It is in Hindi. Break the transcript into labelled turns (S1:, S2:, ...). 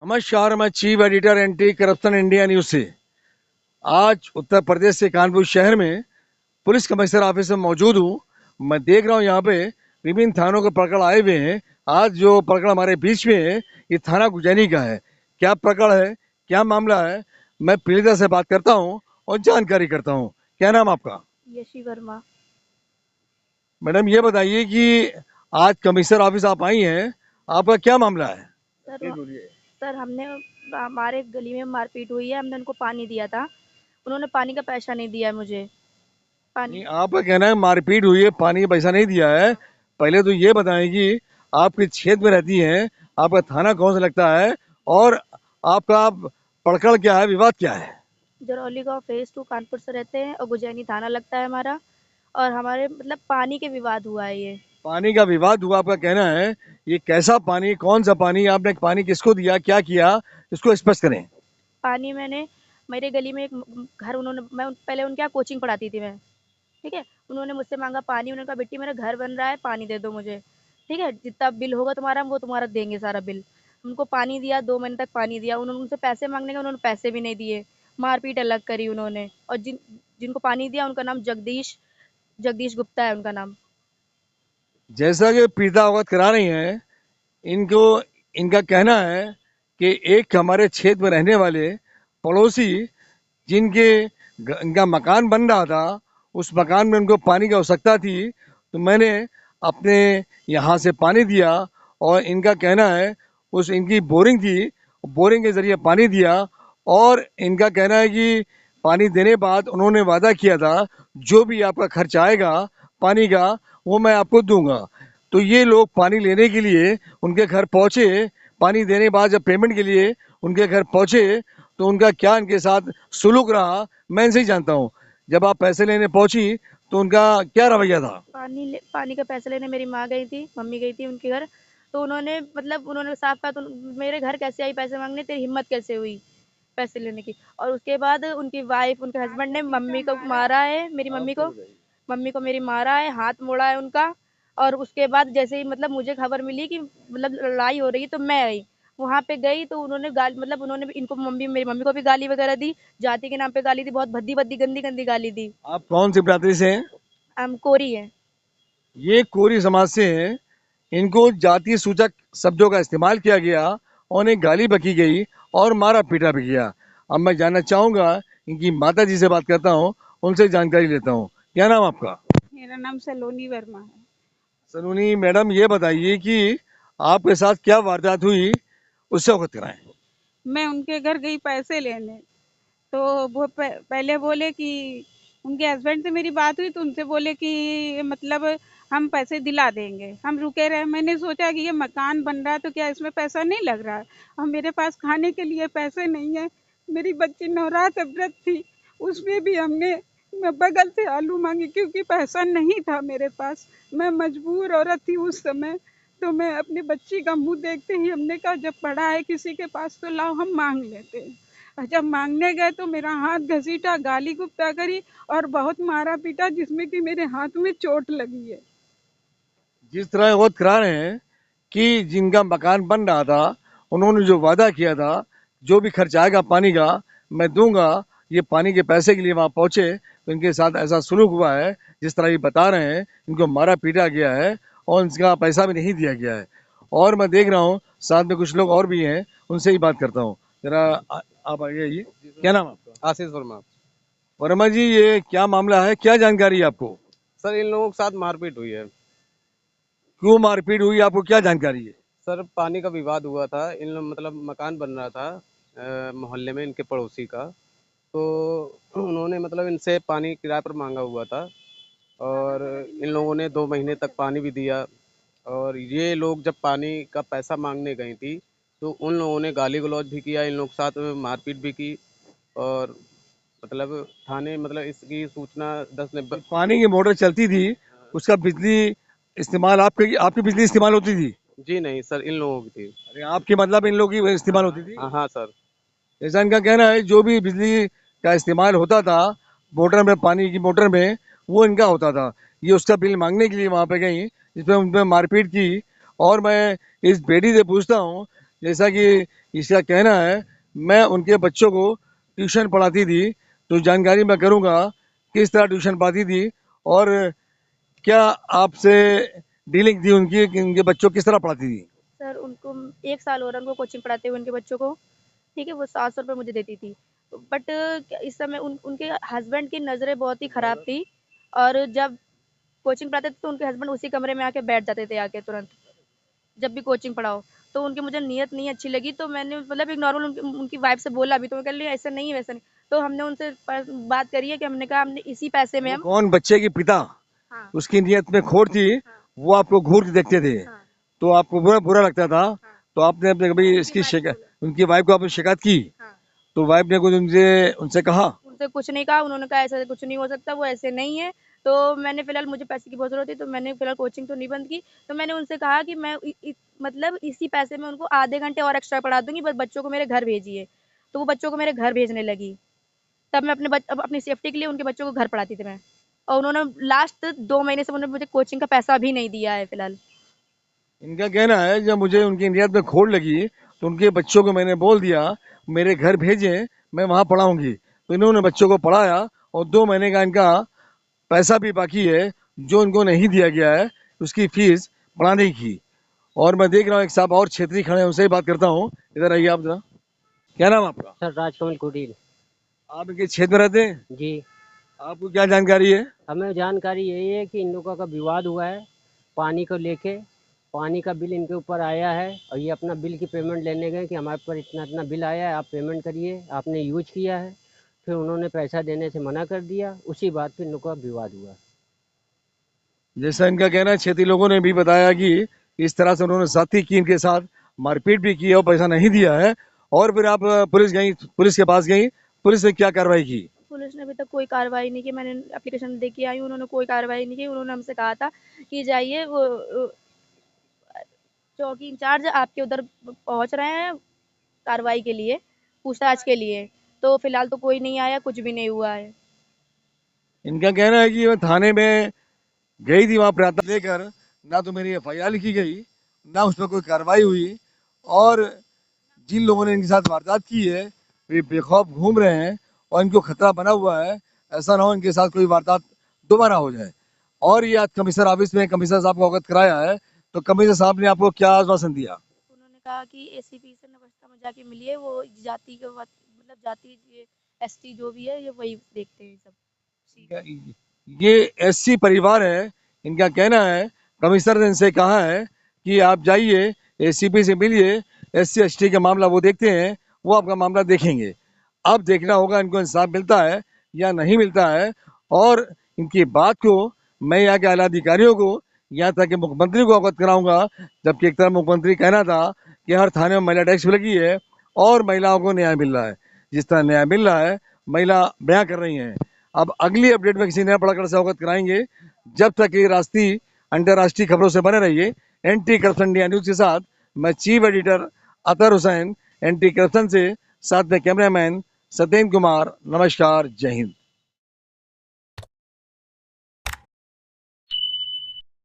S1: नमस्कार, मैं chief editor anti corruption India news से। आज उत्तर प्रदेश के कानपुर शहर में पुलिस कमिश्नर ऑफिस में मौजूद हूँ। मैं देख रहा हूँ यहाँ पे विभिन्न थानों के प्रकरण आए हुए हैं। आज जो प्रकरण हमारे बीच में है ये थाना गुजैनी का है। क्या प्रकरण है, क्या मामला है, मैं पीड़िता से बात करता हूँ और जानकारी करता हूँ। क्या नाम आपका?
S2: यशी वर्मा।
S1: मैडम ये बताइए कि आज कमिश्नर ऑफिस आप आई हैं, आपका क्या मामला है?
S2: सर सर हमने हमारे गली में मारपीट हुई है। हमने उनको पानी दिया था, उन्होंने पानी का पैसा नहीं दिया है मुझे।
S1: नहीं,
S2: पानी
S1: आपका कहना है मारपीट हुई है, पानी का पैसा नहीं दिया है। पहले तो ये बताएं कि आप किस क्षेत्र में रहती हैं, आपका थाना कौन सा लगता है और आपका प्रकरण क्या है, विवाद क्या है?
S2: जरौली गांव फेज 2 कानपुर से रहते हैं और गुजैनी थाना लगता है हमारा। और हमारे मतलब पानी के विवाद हुआ है ये।
S1: पानी का विवाद हुआ, आपका कहना है। ये कैसा पानी, कौन सा पानी, आपने पानी किसको दिया, क्या किया, इसको स्पष्ट करें।
S2: पानी मैंने मेरे गली में एक घर, उन्होंने मैं पहले उनके यहाँ कोचिंग पढ़ाती थी मैं। ठीक है, उन्होंने मुझसे मांगा पानी। उन्होंने कहा बेटी मेरा घर बन रहा है, पानी दे दो मुझे। ठीक है, जितना बिल होगा तुम्हारा हम वो तुम्हारा देंगे सारा बिल। उनको पानी दिया, 2 महीने तक पानी दिया। उन्होंने उनसे पैसे मांगने का, उन्होंने पैसे भी नहीं दिए। मारपीट अलग करी उन्होंने। और जिनको पानी दिया उनका नाम जगदीश जगदीश गुप्ता है उनका नाम।
S1: जैसा कि पीड़िता अवगत करा रही हैं, इनको इनका कहना है कि एक हमारे क्षेत्र में रहने वाले पड़ोसी जिनके इनका मकान बन रहा था, उस मकान में उनको पानी की आवश्यकता थी, तो मैंने अपने यहाँ से पानी दिया। और इनका कहना है उस इनकी बोरिंग थी, बोरिंग के ज़रिए पानी दिया। और इनका कहना है कि पानी देने बाद उन्होंने वादा किया था जो भी आपका खर्च आएगा पानी का वो मैं आपको दूंगा। तो ये लोग पानी लेने के लिए उनके घर पहुँचे, पानी देने के बाद जब पेमेंट के लिए उनके घर पहुँचे तो उनका क्या इनके साथ सुलूक रहा मैं इनसे ही जानता हूँ। जब आप पैसे लेने पहुंची तो उनका क्या रवैया था?
S2: पानी का पैसा लेने मेरी माँ गई थी, मम्मी गई थी उनके घर। तो उन्होंने मतलब उन्होंने साफ कहा, तो मेरे घर कैसे आई पैसे मांगने, तेरी हिम्मत कैसे हुई पैसे लेने की। और उसके बाद उनकी वाइफ, उनके हस्बैंड ने मम्मी को मारा है, मेरी मम्मी को मेरी मारा है, हाथ मोड़ा है उनका। और उसके बाद जैसे ही मतलब मुझे खबर मिली कि मतलब लड़ाई हो रही है, तो मैं आई वहां पे गई। तो उन्होंने गाली, मतलब उन्होंने इनको मेरी मम्मी को भी गाली वगैरह दी, जाति के नाम पे गाली दी, बहुत भद्दी भद्दी गंदी गंदी गाली दी।
S1: आप कौन सी बिरादरी से हैं?
S2: हम कोरी है।
S1: ये कोरी समाज से हैं। इनको जातीय सूचक शब्दों का इस्तेमाल किया गया और उन्हें गाली बकी गई और मारा पीटा भी गया। अब मैं जानना चाहूंगा, इनकी माता जी से बात करता हूँ, उनसे जानकारी लेता हूँ। क्या नाम आपका?
S3: मेरा नाम सलोनी वर्मा है।
S1: सलोनी मैडम, ये बताइए कि आपके साथ क्या वारदात हुई, उससे अवगत कराएं।
S3: मैं उनके घर गई पैसे लेने, तो वो पहले बोले कि उनके हस्बैंड से मेरी बात हुई, तो उनसे बोले कि मतलब हम पैसे दिला देंगे। हम रुके रहे। मैंने सोचा कि ये मकान बन रहा है तो क्या इसमें पैसा नहीं लग रहा है, और मेरे पास खाने के लिए पैसे नहीं है। मेरी बच्ची नवरात व्रत थी, उसमें भी हमने मैं बगल से आलू मांगी क्योंकि पैसा नहीं था मेरे पास। मैं मजबूर औरत थी उस समय। तो मैं अपनी बच्ची का मुंह देखते ही हमने कहा जब पड़ा है किसी के पास तो लाओ हम मांग लेते हैं। और जब मांगने गए तो मेरा हाथ घसीटा, गाली गुप्ता करी और बहुत मारा पीटा, जिसमें कि मेरे हाथ में चोट लगी है।
S1: जिस तरह अवगत करा रहे हैं कि जिनका मकान बन रहा था, उन्होंने जो वादा किया था जो भी खर्च आएगा पानी का मैं दूंगा, ये पानी के पैसे के लिए वहाँ पहुँचे तो इनके साथ ऐसा सुलूक हुआ है जिस तरह ये बता रहे हैं। इनको मारा पीटा गया है और इनका पैसा भी नहीं दिया गया है। और मैं देख रहा हूँ साथ में कुछ लोग और भी हैं, उनसे ही बात करता हूँ। जरा आप आगे आइए। क्या नाम आपका?
S4: आशीष वर्मा।
S1: वर्मा जी, ये क्या मामला है, क्या जानकारी है आपको?
S4: सर इन लोगों के साथ मारपीट हुई है।
S1: क्यों मारपीट हुई, आपको क्या जानकारी है?
S4: सर पानी का विवाद हुआ था। इन लोग मतलब मकान बन रहा था मोहल्ले में इनके पड़ोसी का। तो उन्होंने मतलब इनसे पानी किराए पर मांगा हुआ था और इन लोगों ने 2 महीने तक पानी भी दिया। और ये लोग जब पानी का पैसा मांगने गई थी तो उन लोगों ने गाली गलौज भी किया, इन लोग के साथ में मारपीट भी की। और मतलब थाने मतलब इसकी सूचना 10 ने
S1: पानी की मोटर चलती थी, उसका बिजली इस्तेमाल आपके आपकी बिजली इस्तेमाल होती थी?
S4: जी नहीं सर, इन लोगों की थी।
S1: अरे आपके मतलब इन लोगों की इस्तेमाल होती थी?
S4: हाँ हाँ सर।
S1: ऐसा इनका कहना है, जो भी बिजली का इस्तेमाल होता था मोटर में, पानी की मोटर में, वो इनका होता था। ये उसका बिल मांगने के लिए वहाँ पे गई, जिसमें उन पर मारपीट की। और मैं इस बेटी से पूछता हूँ, जैसा कि इसका कहना है मैं उनके बच्चों को ट्यूशन पढ़ाती थी। तो जानकारी मैं करूंगा किस तरह ट्यूशन पढ़ाती थी और क्या आपसे डीलिंग थी उनकी कि उनके बच्चों किस तरह पढ़ाती थी।
S2: सर उनको 1 साल हो रहा है उनको कोचिंग पढ़ाते हुए उनके बच्चों को, ठीक है? वो 700 रुपए मुझे देती थी। बट इस समय उनके हस्बैंड की नज़रें बहुत ही खराब थी और जब कोचिंग पढ़ाते थे तो उनके हस्बैंड उसी कमरे में आके बैठ जाते थे आके तुरंत, जब भी कोचिंग पढ़ाओ। तो उनकी मुझे नीयत नहीं अच्छी लगी तो मैंने मतलब एक नॉर्मल उनकी वाइफ से बोला भी तो मैं कह रही ऐसा नहीं है वैसा नहीं। तो हमने उनसे बात करी है कि हमने कहा हमने इसी पैसे में
S1: वो
S2: हम
S1: कौन बच्चे की पिता
S2: हाँ,
S1: उसकी नीयत में खोट थी,
S2: हाँ,
S1: वो आपको घूर के देखते थे,
S2: हाँ,
S1: तो आपको बुरा बुरा लगता था।
S2: हाँ,
S1: तो आपने अपने कभी
S2: उनकी
S1: इसकी
S2: वाइफ को
S1: शिकायत
S2: बोला।
S1: उनकी वाइफ को आपने शिकायत की,
S2: हाँ।
S1: तो वाइफ ने कुछ उनसे उनसे कहा।
S2: उनसे कुछ नहीं कहा, उन्होंने कहा ऐसा कुछ नहीं हो सकता, वो ऐसे नहीं है। तो मैंने फ़िलहाल मुझे पैसे की बहुत ज़रूरत थी, तो मैंने फ़िलहाल कोचिंग तो नहीं बंद की। तो मैंने उनसे कहा कि मैं मतलब इसी पैसे में उनको आधे घंटे और एक्स्ट्रा पढ़ा दूँगी, बस बच्चों को मेरे घर भेजिए। तो वो बच्चों को मेरे घर भेजने लगी। तब मैं अब अपनी सेफ्टी के लिए उनके बच्चों को घर पढ़ाती थी मैं। और उन्होंने लास्ट 2 महीने से उन्होंने मुझे कोचिंग का पैसा भी नहीं दिया है फ़िलहाल।
S1: इनका कहना है जब मुझे उनकी नीयत में खोट लगी तो उनके बच्चों को मैंने बोल दिया मेरे घर भेजें, मैं वहाँ पढ़ाऊंगी। तो इन्होंने बच्चों को पढ़ाया और 2 महीने का इनका पैसा भी बाकी है जो इनको नहीं दिया गया है, उसकी फीस पढ़ाने की। और मैं देख रहा हूँ एक साहब और क्षेत्रीय खड़े हैं, उनसे ही बात करता हूँ। इधर आइए आप जरा। क्या नाम है आपका।
S5: सर राजकमल कुटील।
S1: आप इनके क्षेत्र में रहते हैं,
S5: जी।
S1: आपको क्या जानकारी है।
S5: हमें जानकारी यही है कि इन लोगों का विवाद हुआ है पानी को लेके। पानी का बिल इनके ऊपर आया है और ये अपना बिल की पेमेंट लेने गए कि हमारे पर इतना इतना बिल आया है, आप पेमेंट करिए, आपने यूज किया है। फिर उन्होंने पैसा देने से मना कर दिया, उसी बात पर इन लोगों का विवाद हुआ।
S1: जैसा इनका कहना है, क्षेत्रीय लोगों ने भी बताया कि इस तरह से उन्होंने साथी की, इनके साथ मारपीट भी की और पैसा नहीं दिया है। और फिर आप पुलिस के पास गई, पुलिस ने क्या कार्रवाई की।
S2: पुलिस ने अभी तक कोई कार्रवाई नहीं की। मैंने एप्लीकेशन दे के आई हूँ, उन्होंने कोई कार्रवाई नहीं की। उन्होंने हमसे कहा था कि जाइए वो चौकी इंचार्ज आपके उधर पहुँच रहे हैं कार्रवाई के लिए, पूछताछ के लिए। तो फिलहाल तो कोई नहीं आया, कुछ भी नहीं हुआ है।
S1: इनका कहना है कि मैं थाने में गई थी, वहाँ प्रार्थना लेकर, ना तो मेरी एफआईआर लिखी गई, ना उस पर कोई कार्रवाई हुई। और जिन लोगों ने इनके साथ वारदात की है वे बेखौफ घूम रहे हैं और इनको खतरा बना हुआ है, ऐसा ना हो इनके साथ कोई वारदात दोबारा हो जाए। और ये आज कमिश्नर ऑफिस में कमिश्नर साहब को अवगत कराया है, तो कमिश्नर साहब ने आपको क्या आश्वासन दिया।
S2: उन्होंने कहा कि एसीपी से अवस्था में जाके मिलिए, वो जाति के मतलब जाति एसटी जो भी है ये वही देखते हैं सब।
S1: ये एससी परिवार है, इनका कहना है कमिश्नर ने इनसे कहा है कि आप जाइए एसीपी से मिलिए, एससी एसटी का मामला वो देखते हैं, वो आपका मामला देखेंगे। अब देखना होगा इनको इंसाफ मिलता है या नहीं मिलता है। और इनकी बात को मैं यहाँ के आला अधिकारियों को, यहाँ तक कि मुख्यमंत्री को अवगत कराऊंगा। जबकि एक तरफ मुख्यमंत्री कहना था कि हर थाने में महिला डेस्क लगी है और महिलाओं को न्याय मिल रहा है, जिस तरह न्याय मिल रहा है महिला बयां कर रही हैं। अब अगली अपडेट में किसी नया पड़ाकर से अवगत कराएंगे। जब तक ये राष्ट्रीय अंतर्राष्ट्रीय खबरों से बने रहिए एंटी करप्शन इंडिया न्यूज के साथ। मैं चीफ एडिटर अतर हुसैन, एंटी करप्शन से, साथ में कैमरामैन सत्येंद्र कुमार। नमस्कार, जय हिंद।